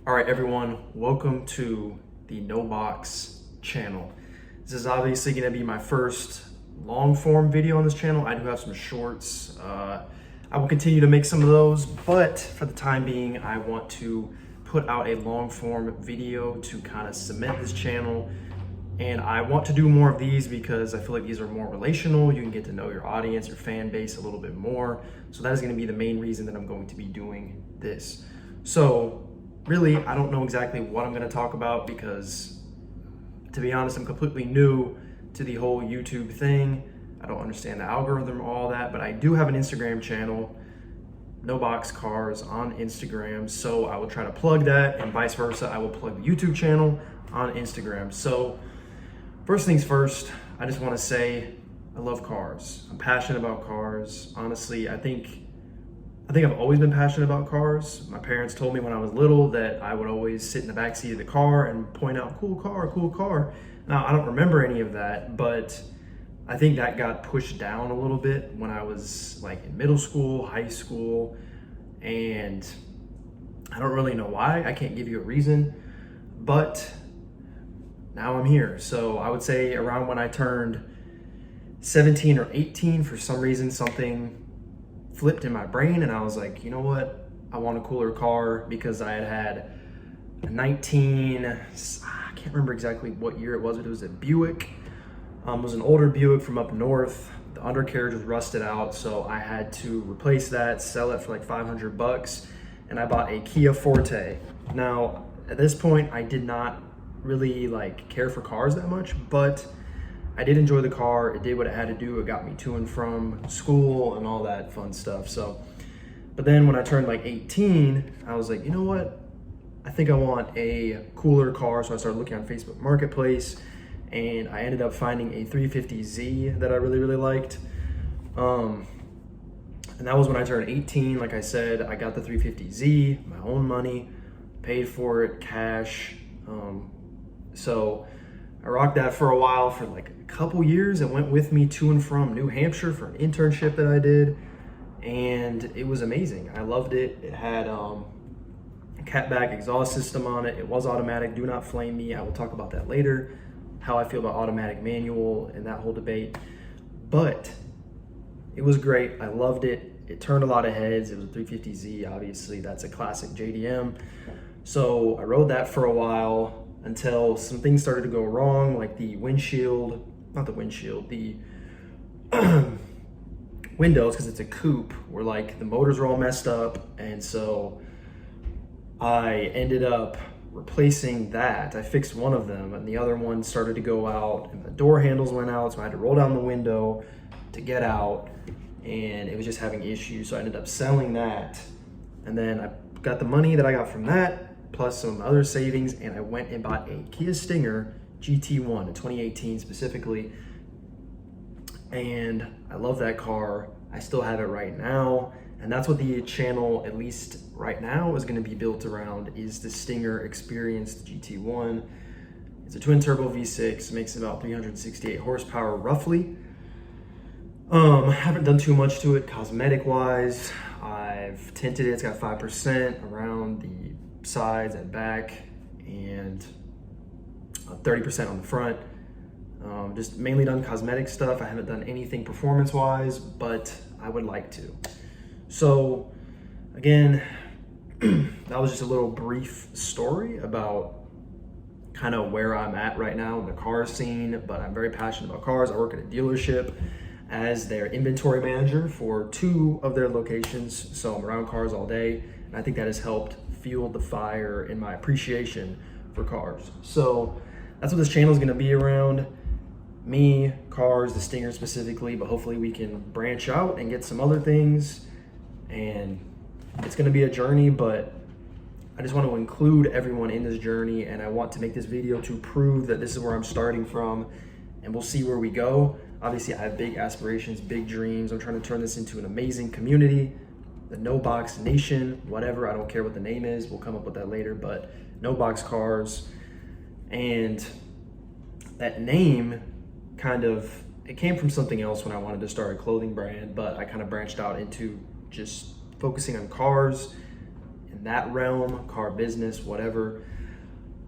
All right, everyone, welcome to the No Box channel. This is obviously going to be my first long form video on this channel. I do have some shorts. I will continue to make some of those, but for the time being, I want to put out a long form video to kind of cement this channel. And I want to do more of these because I feel like these are more relational. You can get to know your audience, your fan base a little bit more. So that is going to be the main reason that I'm going to be doing this. So really, I don't know exactly what I'm going to talk about because, to be honest, I'm completely new to the whole YouTube thing. I don't understand the algorithm or all that, but I do have an Instagram channel, noboxcars on Instagram. So I will try to plug that, and vice versa. I will plug the YouTube channel on Instagram. So first things first, I just want to say I love cars. I'm passionate about cars. Honestly, I think I've always been passionate about cars. My parents told me when I was little that I would always sit in the back seat of the car and point out, cool car, cool car. Now, I don't remember any of that, but I think that got pushed down a little bit when I was like in middle school, high school, and I don't really know why. I can't give you a reason, but now I'm here. So I would say around when I turned 17 or 18, for some reason, something flipped in my brain and I was like, you know what? I want a cooler car because I had a I can't remember exactly what year it was, but it was a Buick. It was an older Buick from up north. The undercarriage was rusted out, so I had to replace that, sell it for like $500, and I bought a Kia Forte. Now, at this point, I did not really care for cars that much, but I did enjoy the car. It did what it had to do. It got me to and from school and all that fun stuff. So, but then when I turned like 18, I was like, you know what? I think I want a cooler car. So I started looking on Facebook Marketplace, and I ended up finding a 350Z that I really, really liked. And that was when I turned 18. Like I said, I got the 350Z, my own money, paid for it, cash. So I rocked that for a while, for like a couple years. It went with me to and from New Hampshire for an internship that I did, and it was amazing. I loved it. It had a catback exhaust system on it. It was automatic. Do not flame me. I will talk about that later, how I feel about automatic manual and that whole debate. But it was great. I loved it. It turned a lot of heads. It was a 350Z, obviously. That's a classic JDM. So I rode that for a while until some things started to go wrong, like the windshield, not the windshield, the windows, because it's a coupe, were like the motors were all messed up. And so I ended up replacing that. I fixed one of them, and the other one started to go out, and the door handles went out, so I had to roll down the window to get out, and it was just having issues. So I ended up selling that, and then I got the money that I got from that plus some other savings, and I went and bought a Kia Stinger GT1 in 2018 specifically. And I love that car. I still have it right now. And that's what the channel, at least right now, is going to be built around, is the Stinger experience, the GT1. It's a twin turbo V6, makes about 368 horsepower roughly. Haven't done too much to it cosmetic wise. I've tinted it. It's got 5% around the sides and back, and 30% on the front. Just mainly done cosmetic stuff. I haven't done anything performance wise, but I would like to. So again, that was just a little brief story about kind of where I'm at right now in the car scene, but I'm very passionate about cars. I work at a dealership as their inventory manager for 2 of their locations. So I'm around cars all day, and I think that has helped fuel the fire in my appreciation for cars. So that's what this channel is going to be around. Me, cars, the Stinger specifically, but hopefully we can branch out and get some other things. And it's going to be a journey, but I just want to include everyone in this journey, and I want to make this video to prove that this is where I'm starting from, and we'll see where we go. Obviously, I have big aspirations, big dreams. I'm trying to turn this into an amazing community, the No Box Nation, whatever. I don't care what the name is. We'll come up with that later, but No Box Cars. And that name it came from something else when I wanted to start a clothing brand, but I kind of branched out into just focusing on cars in that realm, car business, whatever.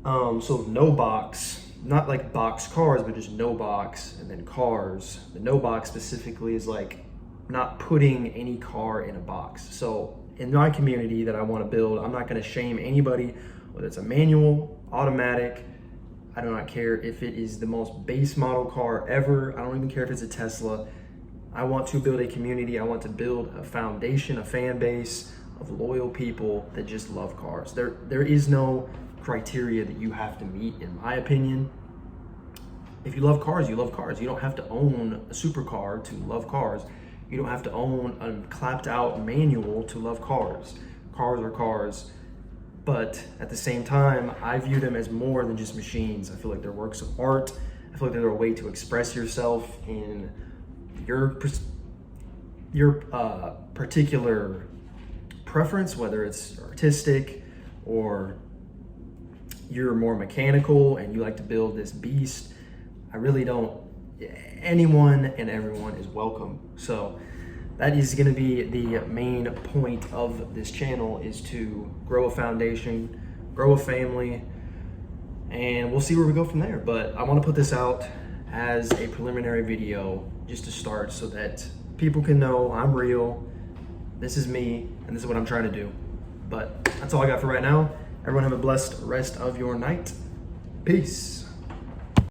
So no box, not like box cars, but just no box and then cars. The no box specifically is like not putting any car in a box. So in my community that I want to build, I'm not going to shame anybody, whether it's a manual, automatic. I do not care if it is the most base model car ever. I don't even care if it's a Tesla. I want to build a community. I want to build a foundation, a fan base of loyal people that just love cars. There is no criteria that you have to meet, in my opinion. If you love cars, you love cars. You don't have to own a supercar to love cars. You don't have to own a clapped out manual to love cars. Cars are cars. But at the same time, I view them as more than just machines. I feel like they're works of art. I feel like they're a way to express yourself in your particular preference, whether it's artistic or you're more mechanical and you like to build this beast. I really don't. Anyone and everyone is welcome. So that is going to be the main point of this channel, is to grow a foundation, grow a family, and we'll see where we go from there. But I want to put this out as a preliminary video just to start so that people can know I'm real, this is me, and this is what I'm trying to do. But that's all I got for right now. Everyone have a blessed rest of your night. Peace.